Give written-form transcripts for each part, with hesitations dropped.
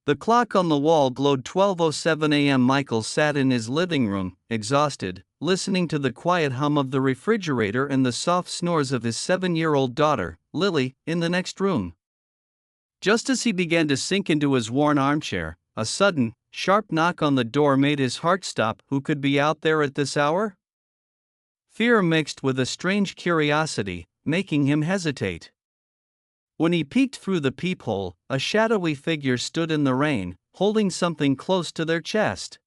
The clock on the wall glowed 12:07 a.m. Michael sat in his living room, exhausted, listening to the quiet hum of the refrigerator and the soft snores of his 7-year-old daughter, Lily, in the next room. Just as he began to sink into his worn armchair, a sudden, sharp knock on the door made his heart stop. Who could be out there at this hour? Fear mixed with a strange curiosity, making him hesitate. When he peeked through the peephole, a shadowy figure stood in the rain, holding something close to their chest.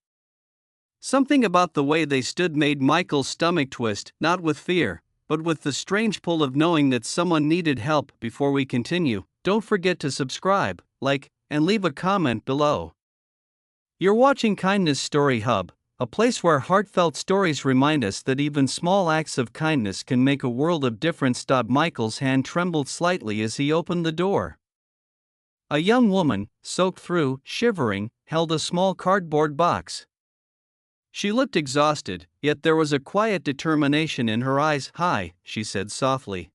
Something about the way they stood made Michael's stomach twist, not with fear, but with the strange pull of knowing that someone needed help. Before we continue, don't forget to subscribe, like, and leave a comment below. You're watching Kindness Story Hub, a place where heartfelt stories remind us that even small acts of kindness can make a world of difference. Michael's hand trembled slightly as he opened the door. A young woman, soaked through, shivering, held a small cardboard box. She looked exhausted, yet there was a quiet determination in her eyes. "Hi," she said softly.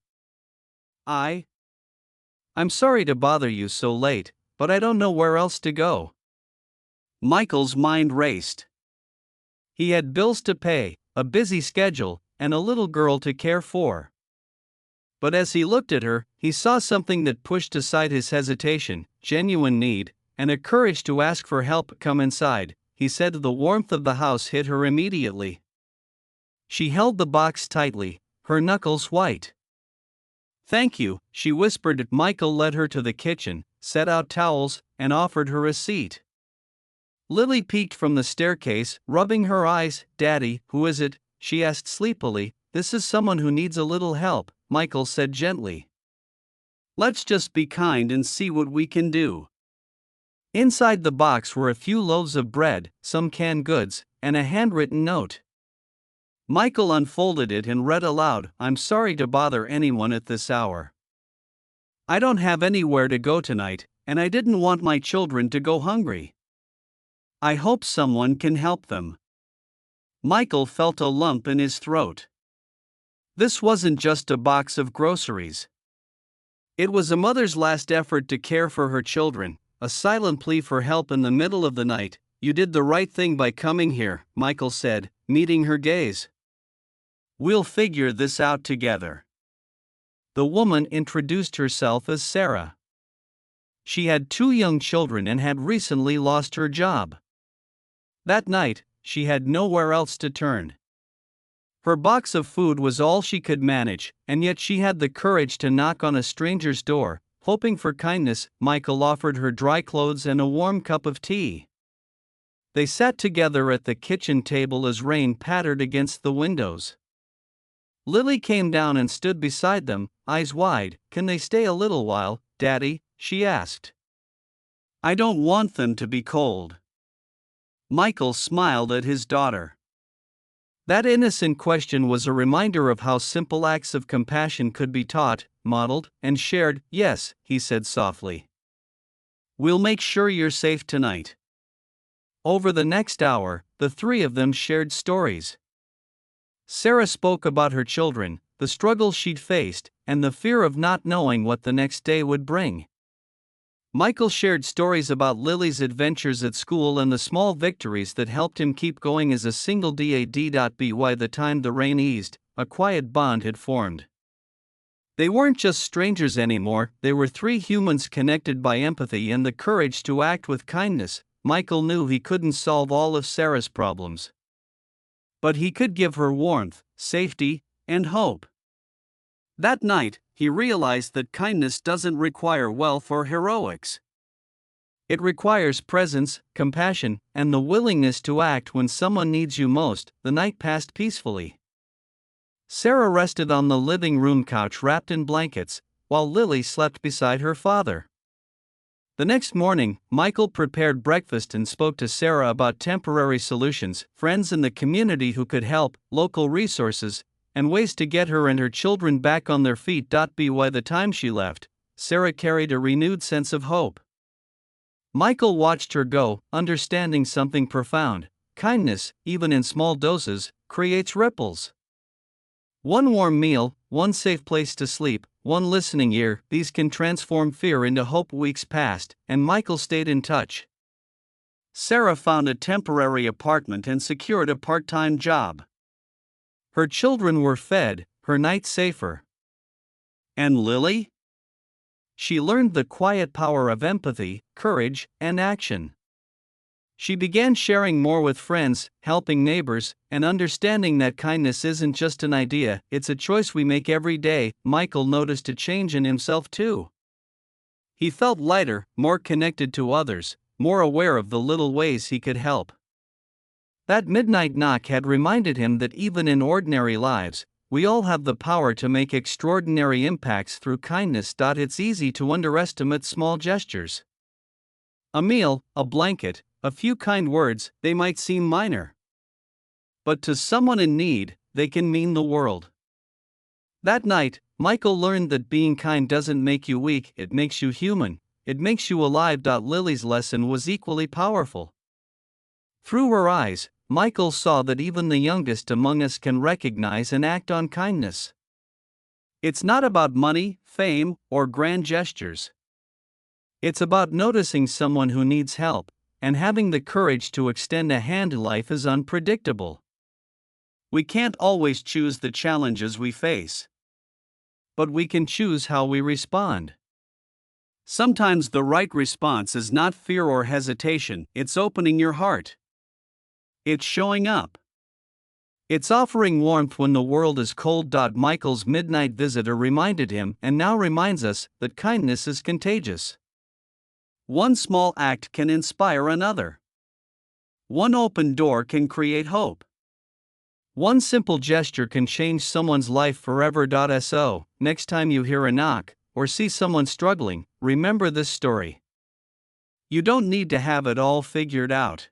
I'm sorry to bother you so late, but I don't know where else to go." Michael's mind raced. He had bills to pay, a busy schedule, and a little girl to care for. But as he looked at her, he saw something that pushed aside his hesitation, genuine need, and a courage to ask for help. "Come inside," he said. The warmth of the house hit her immediately. She held the box tightly, her knuckles white. "Thank you," she whispered. Michael led her to the kitchen, set out towels, and offered her a seat. Lily peeked from the staircase, rubbing her eyes. "Daddy, who is it?" she asked sleepily. "This is someone who needs a little help," Michael said gently. "Let's just be kind and see what we can do." Inside the box were a few loaves of bread, some canned goods, and a handwritten note. Michael unfolded it and read aloud, "I'm sorry to bother anyone at this hour. I don't have anywhere to go tonight, and I didn't want my children to go hungry. I hope someone can help them." Michael felt a lump in his throat. This wasn't just a box of groceries. It was a mother's last effort to care for her children, a silent plea for help in the middle of the night. "You did the right thing by coming here," Michael said, meeting her gaze. "We'll figure this out together." The woman introduced herself as Sarah. She had 2 young children and had recently lost her job. That night, she had nowhere else to turn. Her box of food was all she could manage, and yet she had the courage to knock on a stranger's door, hoping for kindness. Michael offered her dry clothes and a warm cup of tea. They sat together at the kitchen table as rain pattered against the windows. Lily came down and stood beside them, eyes wide. "Can they stay a little while, Daddy?" she asked. "I don't want them to be cold." Michael smiled at his daughter. That innocent question was a reminder of how simple acts of compassion could be taught, modeled, and shared. "Yes," he said softly. "We'll make sure you're safe tonight." Over the next hour, the 3 of them shared stories. Sarah spoke about her children, the struggles she'd faced, and the fear of not knowing what the next day would bring. Michael shared stories about Lily's adventures at school and the small victories that helped him keep going as a single dad. By the time the rain eased, a quiet bond had formed. They weren't just strangers anymore, they were 3 humans connected by empathy and the courage to act with kindness. Michael knew he couldn't solve all of Sarah's problems, but he could give her warmth, safety, and hope. That night, he realized that kindness doesn't require wealth or heroics. It requires presence, compassion, and the willingness to act when someone needs you most. The night passed peacefully. Sarah rested on the living room couch wrapped in blankets, while Lily slept beside her father. The next morning, Michael prepared breakfast and spoke to Sarah about temporary solutions, friends in the community who could help, local resources, and ways to get her and her children back on their feet. By the time she left, Sarah carried a renewed sense of hope. Michael watched her go, understanding something profound. Kindness, even in small doses, creates ripples. One warm meal, one safe place to sleep, one listening ear, these can transform fear into hope. Weeks passed, and Michael stayed in touch. Sarah found a temporary apartment and secured a part-time job. Her children were fed, her night safer. And Lily? She learned the quiet power of empathy, courage, and action. She began sharing more with friends, helping neighbors, and understanding that kindness isn't just an idea, it's a choice we make every day. Michael noticed a change in himself too. He felt lighter, more connected to others, more aware of the little ways he could help. That midnight knock had reminded him that even in ordinary lives, we all have the power to make extraordinary impacts through kindness. It's easy to underestimate small gestures. A meal, a blanket, a few kind words, they might seem minor. But to someone in need, they can mean the world. That night, Michael learned that being kind doesn't make you weak, it makes you human, it makes you alive. Lily's lesson was equally powerful. Through her eyes, Michael saw that even the youngest among us can recognize and act on kindness. It's not about money, fame, or grand gestures. It's about noticing someone who needs help, and having the courage to extend a hand. Life is unpredictable. We can't always choose the challenges we face. But we can choose how we respond. Sometimes the right response is not fear or hesitation, it's opening your heart. It's showing up. It's offering warmth when the world is cold. Michael's midnight visitor reminded him, and now reminds us, that kindness is contagious. One small act can inspire another. One open door can create hope. One simple gesture can change someone's life forever. So, next time you hear a knock, or see someone struggling, remember this story. You don't need to have it all figured out.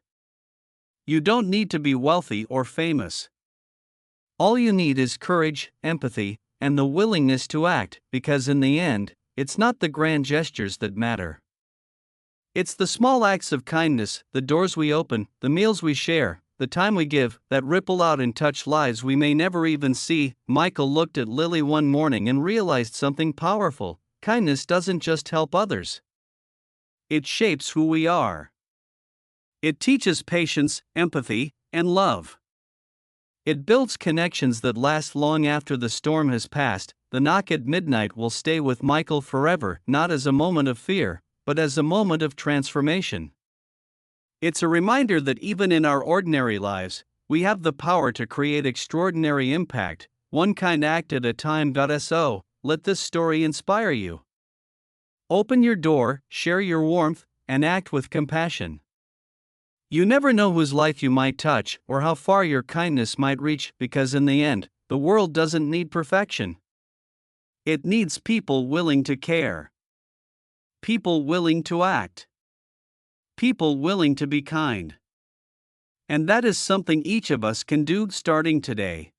You don't need to be wealthy or famous. All you need is courage, empathy, and the willingness to act, because in the end, it's not the grand gestures that matter. It's the small acts of kindness, the doors we open, the meals we share, the time we give, that ripple out and touch lives we may never even see. Michael looked at Lily one morning and realized something powerful. Kindness doesn't just help others. It shapes who we are. It teaches patience, empathy, and love. It builds connections that last long after the storm has passed. The knock at midnight will stay with Michael forever, not as a moment of fear, but as a moment of transformation. It's a reminder that even in our ordinary lives, we have the power to create extraordinary impact, one kind act at a time. So, let this story inspire you. Open your door, share your warmth, and act with compassion. You never know whose life you might touch or how far your kindness might reach, because in the end, the world doesn't need perfection. It needs people willing to care. People willing to act. People willing to be kind. And that is something each of us can do starting today.